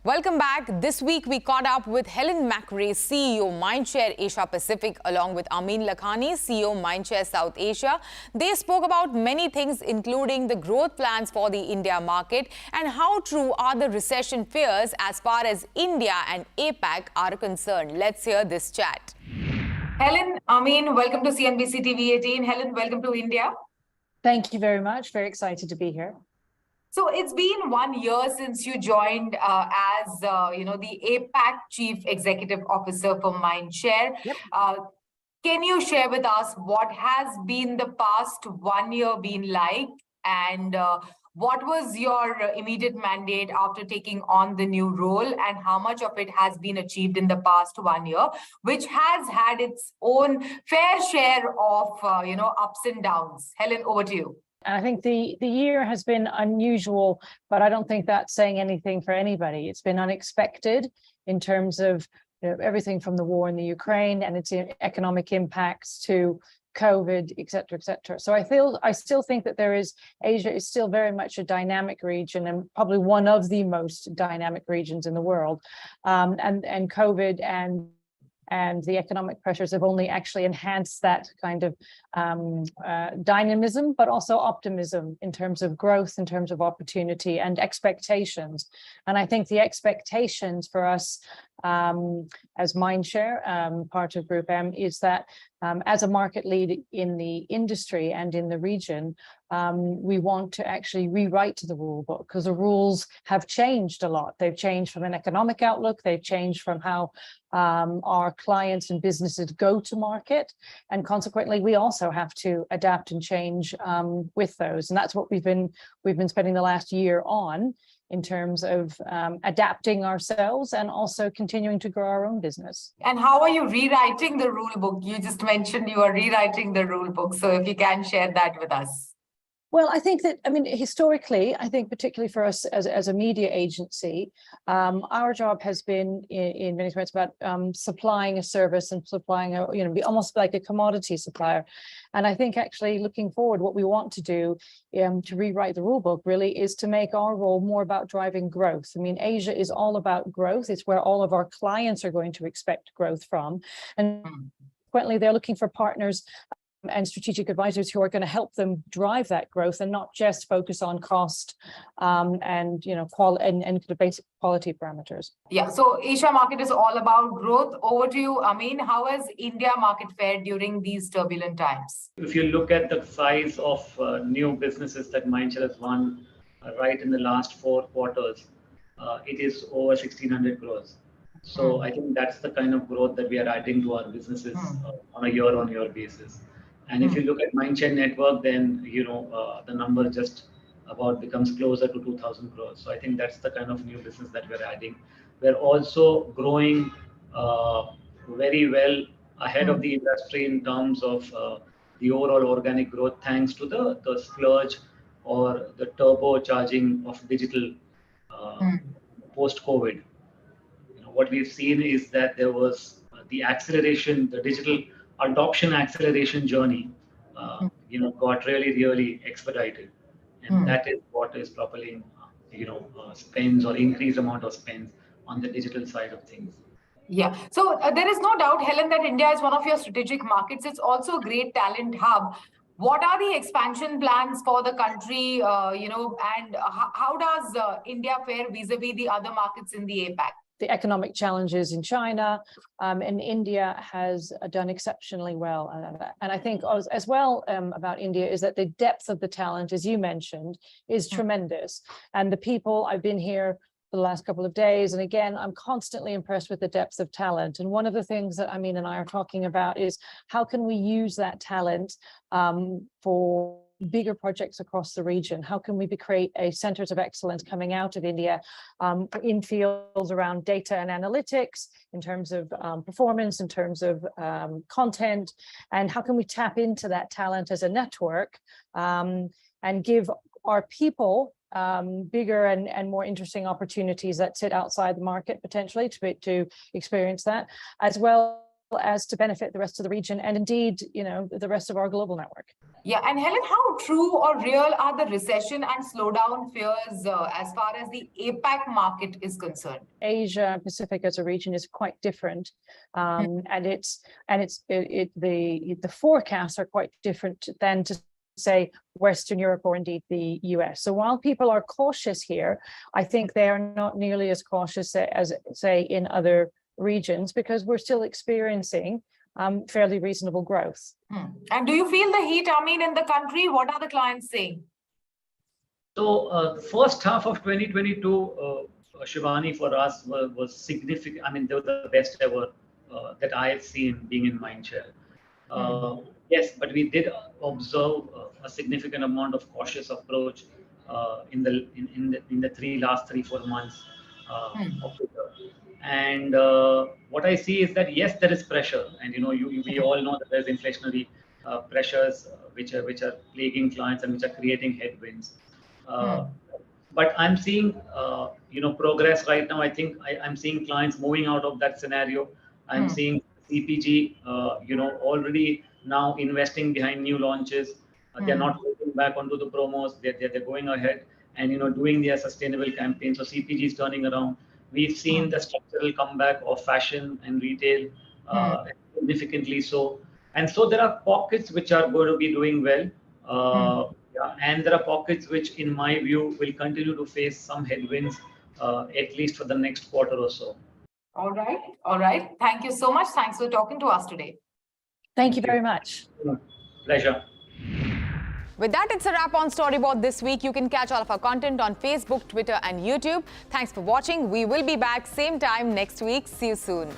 Welcome back. This week, we caught up with Helen McRae, CEO, Mindshare Asia Pacific, along with Amin Lakhani, CEO, Mindshare South Asia. They spoke about many things, including the growth plans for the India market and how true are the recession fears as far as India and APAC are concerned. Let's hear this chat. Helen, Amin, welcome to CNBC TV18. Helen, welcome to India. Thank you very much. Very excited to be here. So it's been 1 year since you joined as the APAC Chief Executive Officer for Mindshare. Yep. Can you share with us what has been the past 1 year been like, and what was your immediate mandate after taking on the new role, and how much of it has been achieved in the past 1 year, which has had its own fair share of ups and downs? Helen, over to you. And I think the year has been unusual, but I don't think that's saying anything for anybody. It's been unexpected in terms of everything from the war in the Ukraine and its economic impacts to COVID, et cetera, et cetera. So I still think that Asia is still very much a dynamic region, and probably one of the most dynamic regions in the world. And COVID and the economic pressures have only actually enhanced that kind of dynamism, but also optimism in terms of growth, in terms of opportunity and expectations. And I think the expectations for us as Mindshare, part of Group M, is that as a market lead in the industry and in the region, we want to actually rewrite the rule book, because the rules have changed a lot. They've changed from an economic outlook. They've changed from how our clients and businesses go to market. And consequently, we also have to adapt and change with those. And that's what we've been spending the last year on, in terms of adapting ourselves and also continuing to grow our own business. And how are you rewriting the rule book? You just mentioned you are rewriting the rule book. So if you can share that with us. Well, I think that, historically, I think particularly for us as a media agency, our job has been in many ways about supplying a service and supplying be almost like a commodity supplier. And I think actually looking forward, what we want to do to rewrite the rule book really is to make our role more about driving growth. Asia is all about growth. It's where all of our clients are going to expect growth from. And consequently, they're looking for partners and strategic advisors who are going to help them drive that growth and not just focus on cost and the basic quality parameters. Yeah, so Asia market is all about growth. Over to you, Amin. How has India market fared during these turbulent times? If you look at the size of new businesses that Mindshare has won right in the last 4 quarters, it is over 1,600 crores. So I think that's the kind of growth that we are adding to our businesses on a year-on-year basis. And if you look at Mindshare network, then the number just about becomes closer to 2,000 crores. So I think that's the kind of new business that we're adding. We're also growing very well ahead of the industry in terms of the overall organic growth, thanks to the splurge or the turbocharging of digital post-COVID. What we've seen is that there was the acceleration, the digital adoption acceleration journey got really expedited, and that is what is propelling spends or increased amount of spends on the digital side of things. Yeah, so there is no doubt, Helen, that India is one of your strategic markets. It's also a great talent hub. What are the expansion plans for the country, and how does India fare vis-a-vis the other markets in the APAC? The economic challenges in China and India has done exceptionally well. And I think as well about India is that the depth of the talent, as you mentioned, is tremendous. And the people, I've been here for the last couple of days, and again, I'm constantly impressed with the depth of talent. And one of the things that Amin and I are talking about is how can we use that talent for bigger projects across the region? How can we create a centers of excellence coming out of India in fields around data and analytics, in terms of performance, in terms of content, and how can we tap into that talent as a network and give our people bigger and more interesting opportunities that sit outside the market potentially to experience that, as well as to benefit the rest of the region and indeed, the rest of our global network. Yeah, and Helen, how true or real are the recession and slowdown fears as far as the APAC market is concerned? Asia Pacific as a region is quite different, and the forecasts are quite different than to say Western Europe or indeed the US. So while people are cautious here, I think they are not nearly as cautious as say in other regions because we're still experiencing fairly reasonable growth. And do you feel the heat, Amin, in the country? What are the clients saying? So the first half of 2022, Shivani, for us was significant. I mean, they were the best ever that I have seen being in Mindshare. Yes, but we did observe a significant amount of cautious approach in the last 3-4 months of the year. And what I see is that yes, there is pressure, and we all know that there's inflationary pressures which are plaguing clients and which are creating headwinds. But I'm seeing progress right now. I think I'm seeing clients moving out of that scenario. I'm seeing CPG already now investing behind new launches. They're not holding back onto the promos. They're going ahead and doing their sustainable campaigns. So CPG is turning around. We've seen the structural comeback of fashion and retail significantly so. And so there are pockets which are going to be doing well. And there are pockets which, in my view, will continue to face some headwinds, at least for the next quarter or so. All right. Thank you so much. Thanks for talking to us today. Thank you very much. Pleasure. With that, it's a wrap on Storyboard this week. You can catch all of our content on Facebook, Twitter, and YouTube. Thanks for watching. We will be back same time next week. See you soon.